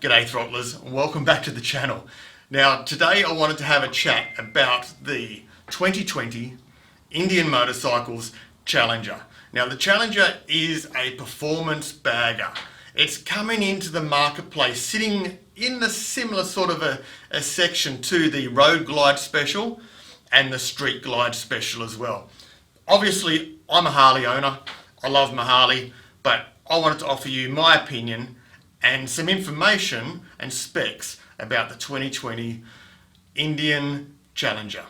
G'day throttlers, and welcome back to the channel. Now today I wanted to have a chat about the 2020 Indian Motorcycles Challenger. Now the Challenger is a performance bagger. It's coming into the marketplace sitting in the similar sort of a section to the Road Glide Special and the Street Glide Special as well. Obviously I'm a Harley owner, I love my Harley, but I wanted to offer you my opinion and some information and specs about the 2020 Indian Challenger.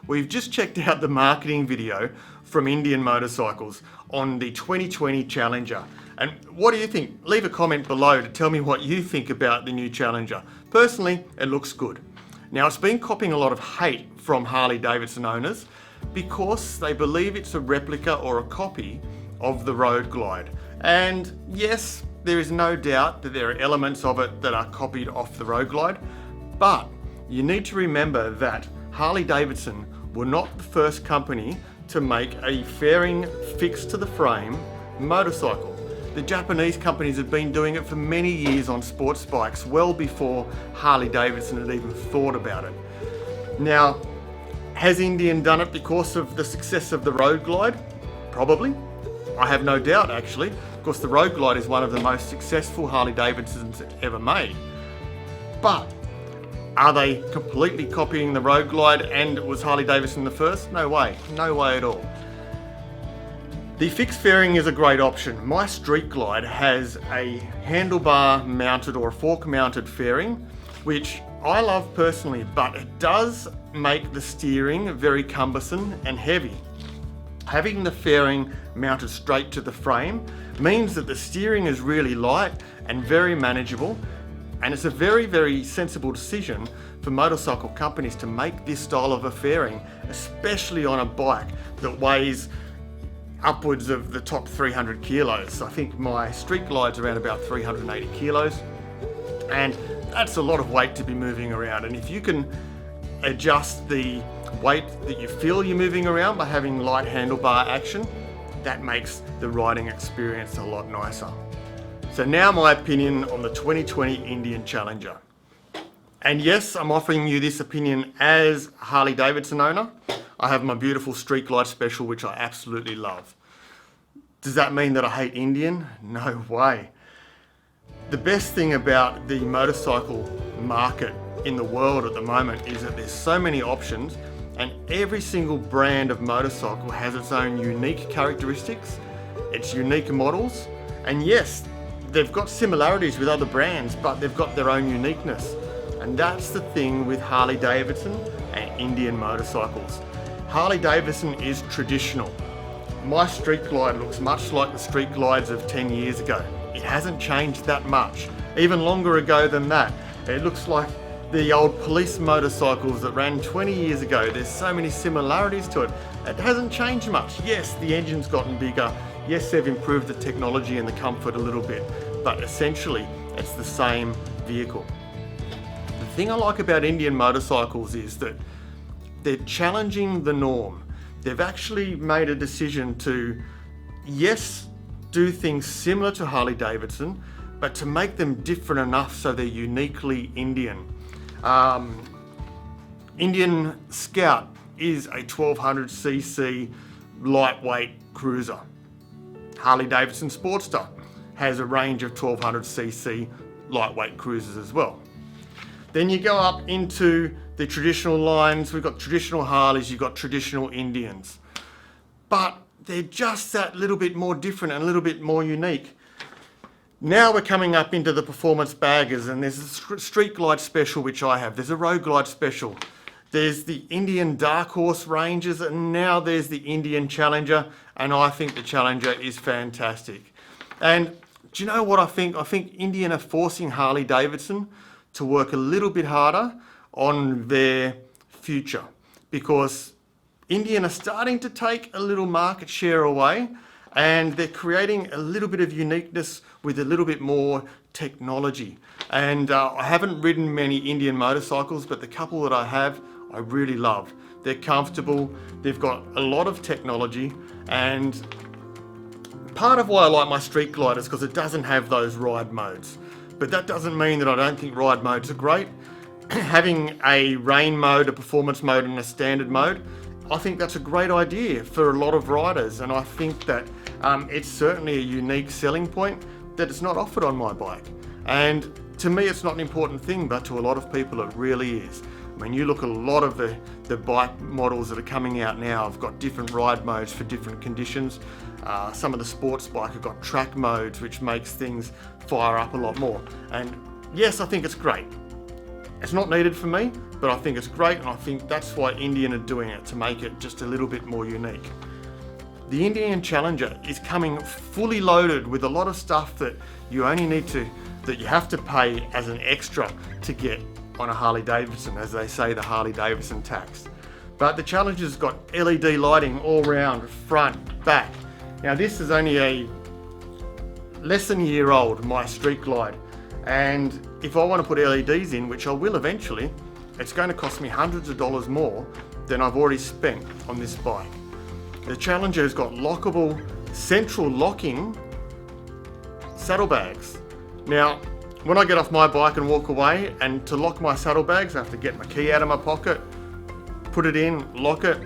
We've just checked out the marketing video from Indian Motorcycles on the 2020 Challenger. And what do you think? Leave a comment below to tell me what you think about the new Challenger. Personally, it looks good. Now, it's been copying a lot of hate from Harley Davidson owners because they believe it's a replica or a copy of the Road Glide. And yes, there is no doubt that there are elements of it that are copied off the Road Glide, but you need to remember that Harley Davidson were not the first company to make a fairing fixed to the frame motorcycle. The Japanese companies have been doing it for many years on sports bikes, well before Harley Davidson had even thought about it. Now, has Indian done it because of the success of the Road Glide? Probably. I have no doubt, actually. Of course, the Road Glide is one of the most successful Harley Davidsons ever made. But are they completely copying the Road Glide and was Harley Davidson the first? No way at all. The fixed fairing is a great option. My Street Glide has a handlebar mounted or a fork mounted fairing, which I love personally, but it does make the steering very cumbersome and heavy. Having the fairing mounted straight to the frame means that the steering is really light and very manageable. And it's a very, very sensible decision for motorcycle companies to make this style of a fairing, especially on a bike that weighs upwards of the top 300 kilos. I think my Street Glide's around about 380 kilos, and that's a lot of weight to be moving around. And if you can adjust the weight that you feel you're moving around by having light handlebar action, that makes the riding experience a lot nicer. So now my opinion on the 2020 Indian Challenger. And yes, I'm offering you this opinion as a Harley Davidson owner. I have my beautiful Street Glide Special, which I absolutely love. Does that mean that I hate Indian? No way. The best thing about the motorcycle market in the world at the moment is that there's so many options, and every single brand of motorcycle has its own unique characteristics, its unique models, and yes, they've got similarities with other brands, but they've got their own uniqueness. And that's the thing with Harley Davidson and Indian motorcycles. Harley Davidson is traditional. My Street Glide looks much like the Street Glides of 10 years ago. It hasn't changed that much. Even longer ago than that. It looks like the old police motorcycles that ran 20 years ago. There's so many similarities to it. It hasn't changed much. Yes, the engine's gotten bigger. Yes, they've improved the technology and the comfort a little bit, but essentially it's the same vehicle. The thing I like about Indian motorcycles is that they're challenging the norm. They've actually made a decision to, yes, do things similar to Harley Davidson, but to make them different enough so they're uniquely Indian. Indian Scout is a 1200cc lightweight cruiser. Harley Davidson Sportster has a range of 1200cc lightweight cruisers as well. Then you go up into the traditional lines. We've got traditional Harleys, you've got traditional Indians. But they're just that little bit more different and a little bit more unique. Now we're coming up into the performance baggers, and there's a Street Glide Special, which I have. There's a Road Glide Special. There's the Indian Dark Horse Rangers, and now there's the Indian Challenger, and I think the Challenger is fantastic. And do you know what I think? I think Indian are forcing Harley Davidson to work a little bit harder on their future, because Indian are starting to take a little market share away, and they're creating a little bit of uniqueness with a little bit more technology. And I haven't ridden many Indian motorcycles, but the couple that I have, I really love. They're comfortable, they've got a lot of technology, and part of why I like my Street Glide is because it doesn't have those ride modes. But that doesn't mean that I don't think ride modes are great. Having a rain mode, a performance mode, and a standard mode, I think that's a great idea for a lot of riders, and I think that it's certainly a unique selling point that it's not offered on my bike. And to me, it's not an important thing, but to a lot of people it really is. I mean, you look at a lot of the bike models that are coming out now have got different ride modes for different conditions. Some of the sports bike have got track modes, which makes things fire up a lot more. And yes, I think it's great. It's not needed for me, but I think it's great, and I think that's why Indian are doing it, to make it just a little bit more unique. The Indian Challenger is coming fully loaded with a lot of stuff that you have to pay as an extra to get on a Harley Davidson, as they say, the Harley Davidson tax. But the Challenger's got LED lighting all round, front, back. Now this is only a less than a year old, my Street Glide. And if I want to put LEDs in, which I will eventually, it's going to cost me hundreds of dollars more than I've already spent on this bike. The Challenger has got lockable, central locking saddlebags. Now, when I get off my bike and walk away, and to lock my saddlebags, I have to get my key out of my pocket, put it in, lock it.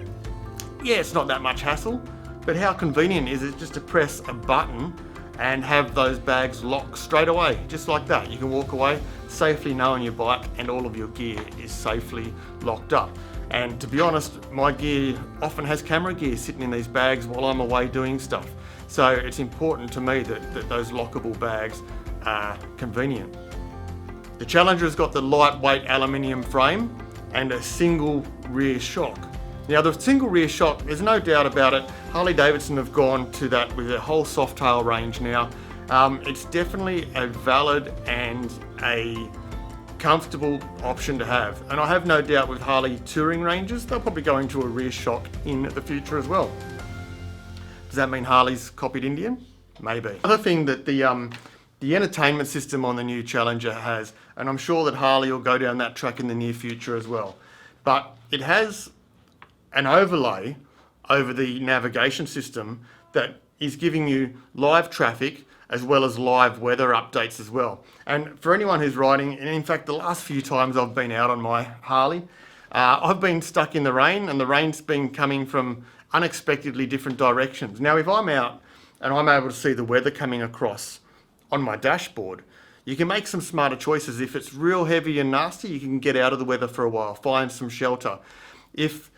Yeah, it's not that much hassle, but how convenient is it just to press a button and have those bags locked straight away, just like that. You can walk away safely knowing your bike and all of your gear is safely locked up. And to be honest, my gear often has camera gear sitting in these bags while I'm away doing stuff. So it's important to me that those lockable bags are convenient. The Challenger has got the lightweight aluminium frame and a single rear shock. Now the single rear shock, there's no doubt about it, Harley Davidson have gone to that with their whole Softail range now. It's definitely a valid and a comfortable option to have. And I have no doubt with Harley touring ranges, they'll probably go into a rear shock in the future as well. Does that mean Harley's copied Indian? Maybe. Another thing that the entertainment system on the new Challenger has, and I'm sure that Harley will go down that track in the near future as well, but it has an overlay over the navigation system that is giving you live traffic as well as live weather updates as well. And for anyone who's riding, and in fact the last few times I've been out on my Harley, I've been stuck in the rain, and the rain's been coming from unexpectedly different directions. Now if I'm out and I'm able to see the weather coming across on my dashboard, you can make some smarter choices. If it's real heavy and nasty, you can get out of the weather for a while, find some shelter. If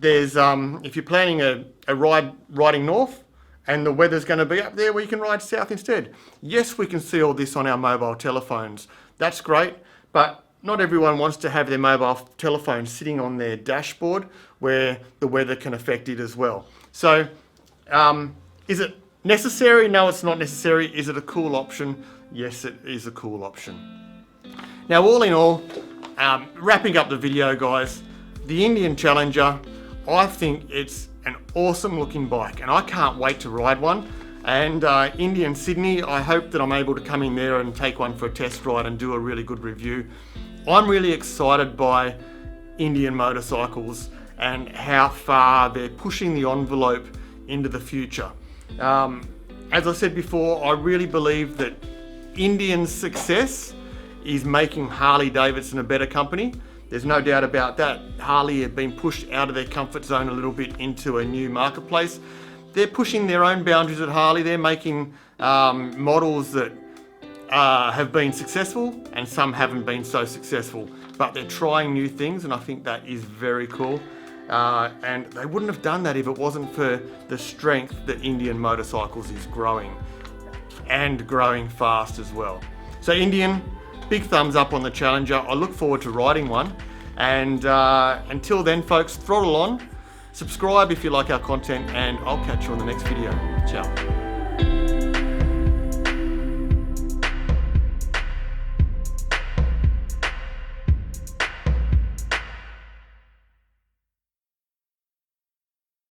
you're planning a riding north and the weather's going to be up there, well, you can ride south instead. Yes, we can see all this on our mobile telephones. That's great, but not everyone wants to have their mobile telephone sitting on their dashboard where the weather can affect it as well. So, is it necessary? No, it's not necessary. Is it a cool option? Yes, it is a cool option. Now, all in all, wrapping up the video, guys, the Indian Challenger, I think it's an awesome looking bike, and I can't wait to ride one. And Indian Sydney, I hope that I'm able to come in there and take one for a test ride and do a really good review. I'm really excited by Indian motorcycles and how far they're pushing the envelope into the future. As I said before, I really believe that Indian's success is making Harley Davidson a better company. There's no doubt about that. Harley have been pushed out of their comfort zone a little bit into a new marketplace. They're pushing their own boundaries at Harley. They're making models that have been successful and some haven't been so successful, but they're trying new things, and I think that is very cool. And they wouldn't have done that if it wasn't for the strength that Indian Motorcycles is growing, and growing fast as well. So Indian, big thumbs up on the Challenger. I look forward to riding one. And until then, folks, throttle on, subscribe if you like our content, and I'll catch you on the next video. Ciao.